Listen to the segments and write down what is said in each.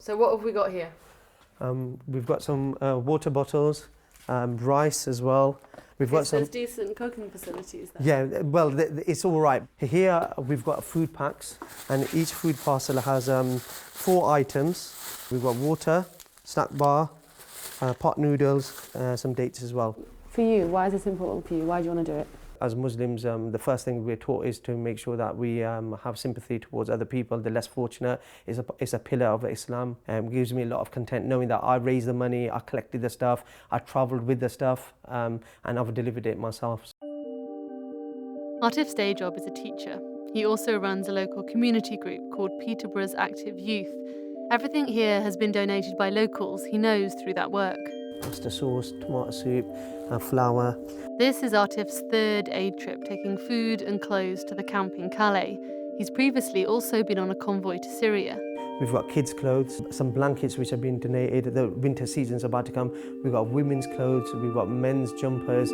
So what have we got here? We've got some water bottles, rice as well. We've got some. There's decent cooking facilities there. Yeah, well, it's all right. Here we've got food packs, and each food parcel has 4 items. We've got water, snack bar, pot noodles, some dates as well. For you, why is this important for you? Why do you want to do it? As Muslims, the first thing we're taught is to make sure that we have sympathy towards other people, the less fortunate. It's a pillar of Islam. It gives me a lot of content knowing that I raised the money, I collected the stuff, I travelled with the stuff, and I've delivered it myself. Atif's day job is a teacher. He also runs a local community group called Peterborough's Active Youth. Everything here has been donated by locals he knows through that work. Pasta sauce, tomato soup, flour. This is Atif's 3rd aid trip, taking food and clothes to the camp in Calais. He's previously also been on a convoy to Syria. We've got kids' clothes, some blankets which have been donated. The winter season's about to come. We've got women's clothes, we've got men's jumpers.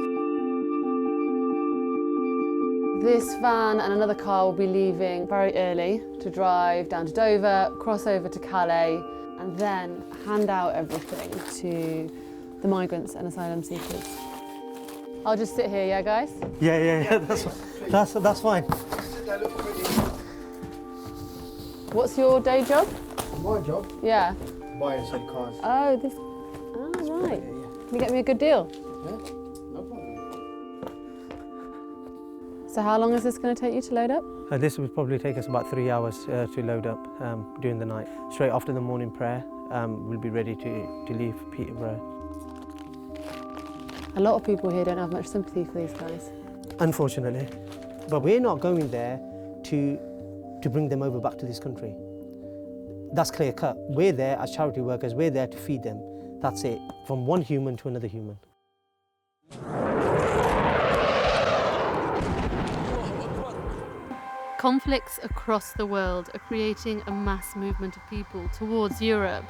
This van and another car will be leaving very early to drive down to Dover, cross over to Calais, and then hand out everything to the migrants and asylum seekers. I'll just sit here, yeah, guys? Yeah, that's fine. What's your day job? My job? Yeah. Buy and sell cars. Oh, this. Oh, right. Can you get me a good deal? Yeah, no problem. So how long is this going to take you to load up? This will probably take us about 3 hours to load up during the night. Straight after the morning prayer, we'll be ready to leave Peterborough. A lot of people here don't have much sympathy for these guys. Unfortunately. But we're not going there to bring them over back to this country. That's clear cut. We're there as charity workers, we're there to feed them. That's it, from one human to another human. Conflicts across the world are creating a mass movement of people towards Europe.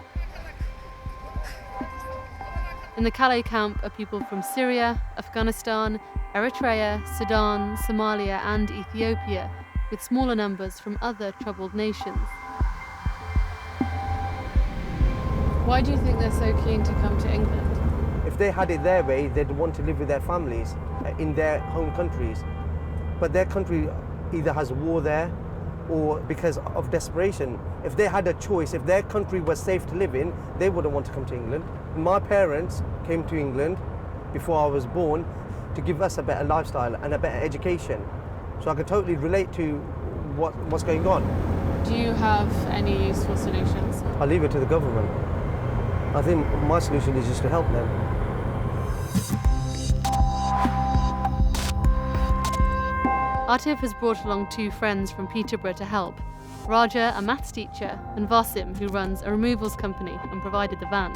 In the Calais camp are people from Syria, Afghanistan, Eritrea, Sudan, Somalia and Ethiopia, with smaller numbers from other troubled nations. Why do you think they're so keen to come to England? If they had it their way, they'd want to live with their families in their home countries. But their country either has war there or because of desperation. If they had a choice, if their country was safe to live in, they wouldn't want to come to England. My parents came to England before I was born to give us a better lifestyle and a better education. So I can totally relate to what's going on. Do you have any useful solutions? I leave it to the government. I think my solution is just to help them. Atif has brought along 2 friends from Peterborough to help. Raja, a maths teacher, and Vasim, who runs a removals company and provided the van.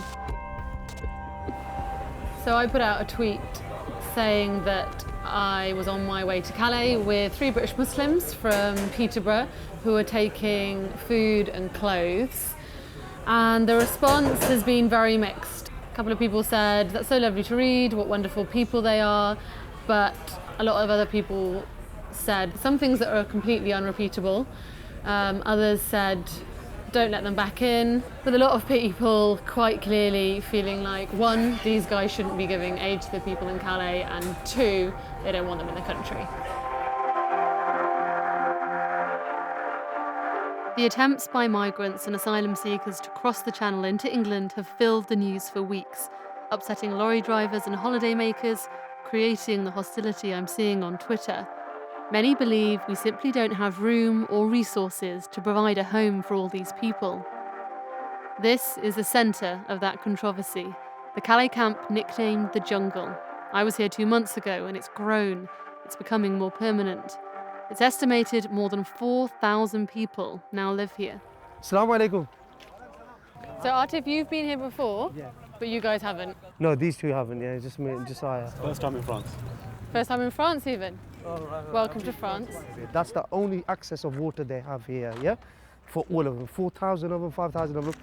So I put out a tweet saying that I was on my way to Calais with 3 British Muslims from Peterborough who are taking food and clothes. And the response has been very mixed. A couple of people said, that's so lovely to read, what wonderful people they are. But a lot of other people said some things that are completely unrepeatable. Others said, don't let them back in. But a lot of people quite clearly feeling like, 1, these guys shouldn't be giving aid to the people in Calais, and 2, they don't want them in the country. The attempts by migrants and asylum seekers to cross the Channel into England have filled the news for weeks, upsetting lorry drivers and holidaymakers, creating the hostility I'm seeing on Twitter. Many believe we simply don't have room or resources to provide a home for all these people. This is the centre of that controversy, the Calais camp nicknamed the Jungle. I was here 2 months ago and it's grown. It's becoming more permanent. It's estimated more than 4,000 people now live here. Assalamu alaikum. So Atif, you've been here before, Yeah. but you guys haven't. No, these 2 haven't, yeah, just me and Josiah. First time in France. First time in France even. Welcome to France. That's the only access of water they have here, yeah? For all of them, 4,000 of them, 5,000 of them.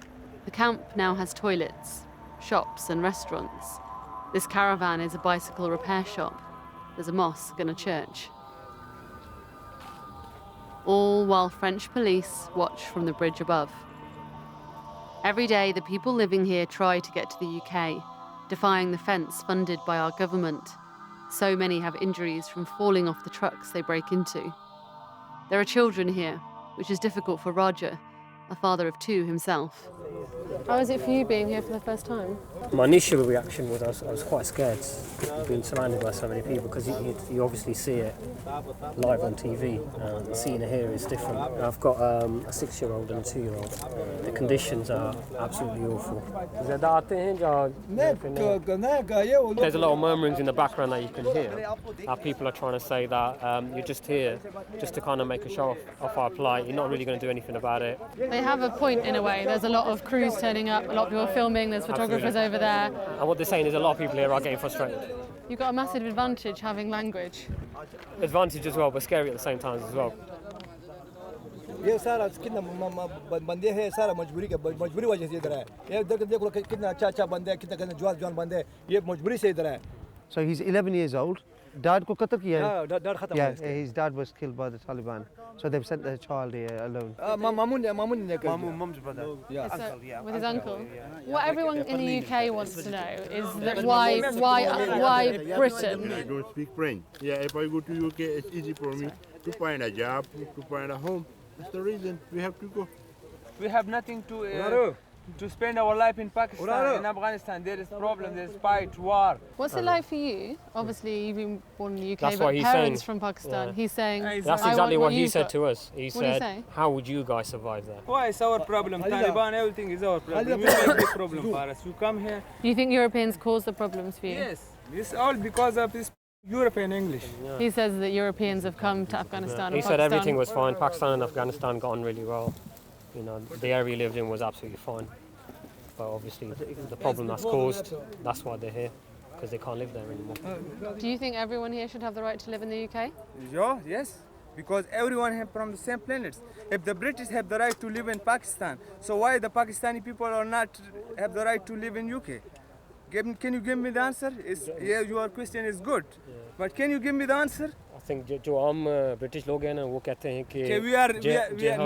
The camp now has toilets, shops and restaurants. This caravan is a bicycle repair shop. There's a mosque and a church. All while French police watch from the bridge above. Every day, the people living here try to get to the UK, defying the fence funded by our government. So many have injuries from falling off the trucks they break into. There are children here, which is difficult for Roger, a father of 2 himself. How is it for you being here for the first time? My initial reaction was I was quite scared, being surrounded by so many people, because you obviously see it live on TV. Seeing it here is different. I've got a 6-year-old and a 2-year-old. The conditions are absolutely awful. There's a lot of murmurings in the background that you can hear. People are trying to say that you're just here just to kind of make a show of our plight. You're not really going to do anything about it. They have a point in a way. There's a lot of crews turning up, a lot of people filming, there's photographers over there. And what they're saying is a lot of people here are getting frustrated. You've got a massive advantage having language. Advantage as well, but scary at the same time as well. ये सारा कितना बंदे हैं सारा मजबूरी वजह से इधर है ये देखो कितना अच्छा बंदे हैं कितना जवान बंदे हैं ये मजबूरी से इधर है. So he's 11 years old. Dad को कत्ल किया है? डर खत्म. Yeah, his dad was killed by the Taliban. So they've sent their child here alone. Mum's brother. Yeah. Uncle, yeah. With his uncle. What everyone in the UK wants to know is that why Britain? I don't speak French. Yeah, if I go to UK, it's easy for me to find a job, to find a home. That's the reason we have to go. We have nothing to spend our life in Pakistan, in Afghanistan. There is problem, there is fight, war. What's it like for you? Obviously, you've been born in the UK, That's but what he's parents saying. from Pakistan. Yeah. He's saying, That's exactly what he said got. to us. He What did he said, say? how would you guys survive there? Why is our problem? Taliban, everything is our problem. We make this problem for us. You come here. Do you think Europeans cause the problems for you? Yes, it's all because of this European English. Yeah. He says that Europeans have come to Afghanistan. He and said Pakistan. everything was fine. Pakistan and Afghanistan got on really well. You know, the area we lived in was absolutely fine. But obviously, the problem that's caused, that's why they're here, because they can't live there anymore. Do you think everyone here should have the right to live in the UK? Yeah, yes, because everyone have from the same planets. If the British have the right to live in Pakistan, so why the Pakistani people are not have the right to live in UK? Can you give me the answer? Yeah, your question is good, but can you give me the answer? I think जो हम British लोग हैं ना वो कहते हैं कि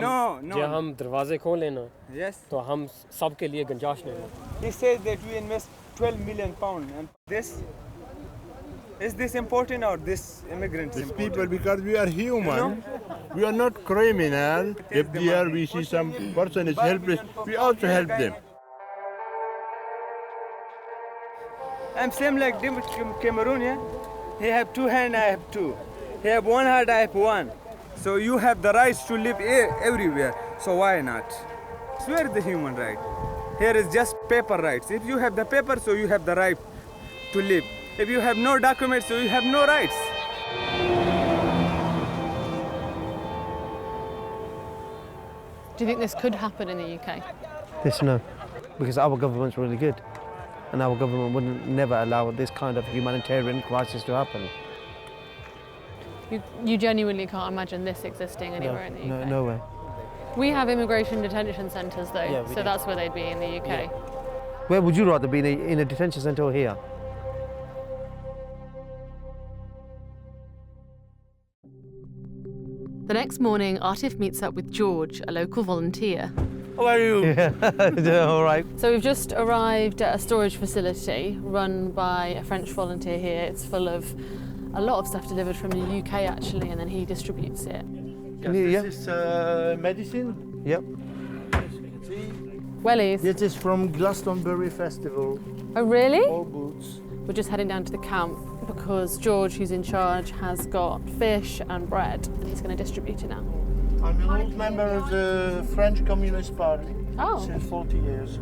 no. हम दरवाजे खोलें ना Yes. तो हम सबके लिए गुंजाइश नहीं है. He says that we invest 12 million pounds, and is this important or this immigrants These important? people, because we are human, we are not criminal. If there we see some person is helpless, we also help them. I'm same like Cameroon, yeah? He have 2 hands, I have 2. He have 1 heart, I have 1. So you have the rights to live everywhere. So why not? So where is the human right? Here is just paper rights. If you have the paper, so you have the right to live. If you have no documents, so you have no rights. Do you think this could happen in the UK? This no, because our government's really good, and our government wouldn't never allow this kind of humanitarian crisis to happen. You genuinely can't imagine this existing anywhere in the UK? No way. We have immigration detention centres though, Yeah, we so do. that's where they'd be in the UK. Yeah. Where would you rather be, in a detention centre or here? The next morning, Atif meets up with George, a local volunteer. How are you? Yeah, all right. So we've just arrived at a storage facility run by a French volunteer here. It's full of a lot of stuff delivered from the UK actually, and then he distributes it. This is medicine. Yep. Wellies. This is from Glastonbury Festival. Oh really? All boots. We're just heading down to the camp because George, who's in charge, has got fish and bread and he's going to distribute it now. I'm an old member of the French Communist Party Oh. since 40 years.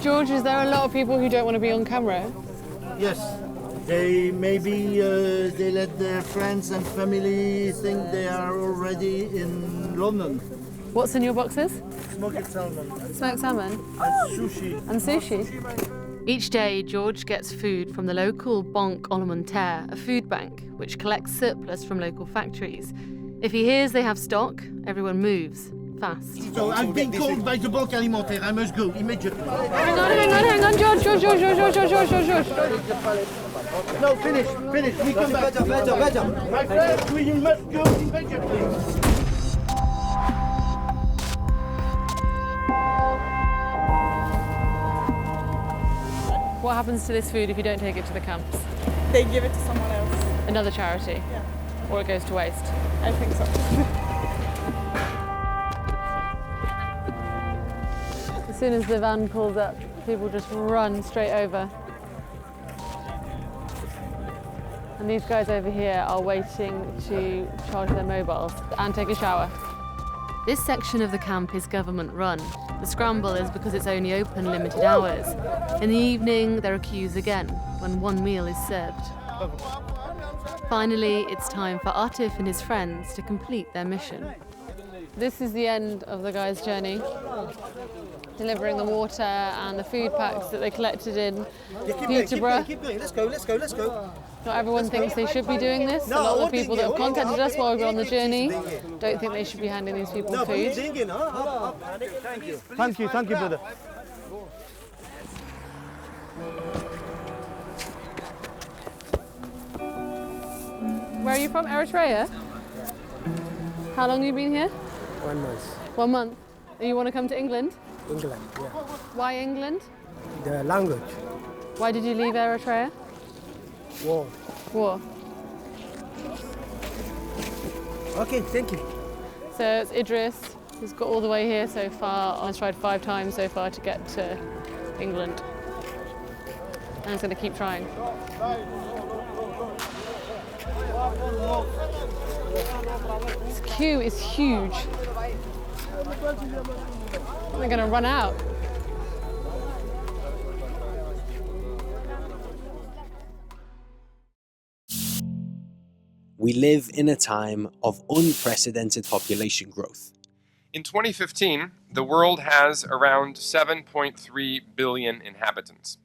George, is there a lot of people who don't want to be on camera? Yes, they maybe they let their friends and family think they are already in London. What's in your boxes? Smoked salmon Smoked salmon and sushi. and sushi. Each day, George gets food from the local Banque Alimentaire, a food bank which collects surplus from local factories. If he hears they have stock, everyone moves fast. So I've been called by the Banque Alimentaire. I must go immediately. Hang on, George. No, finish. We come back. My friend, we must go immediately. What happens to this food if you don't take it to the camps? They give it to someone else. Another charity? Yeah, Or it goes to waste? I think so. As soon as the van pulls up, people just run straight over. And these guys over here are waiting to charge their mobiles and take a shower. This section of the camp is government run. The scramble is because it's only open limited hours. In the evening, there are queues again, when one meal is served. Finally, it's time for Atif and his friends to complete their mission. This is the end of the guys' journey, delivering the water and the food packs that they collected in Peterborough. Keep going. Let's go, let's go, let's go. Not everyone thinks they should be doing this. A lot of the people that have contacted us while we were on the journey don't think they should be handing these people food. Thank you, brother. Where are you from? Eritrea? How long have you been here? 1 month. 1 month. And you want to come to England? England, yeah. Why England? The language. Why did you leave Eritrea? War. War. Okay, thank you. So it's Idris who's got all the way here so far. I've tried 5 times so far to get to England. And he's going to keep trying. This queue is huge. They're going to run out. We live in a time of unprecedented population growth. In 2015, the world has around 7.3 billion inhabitants.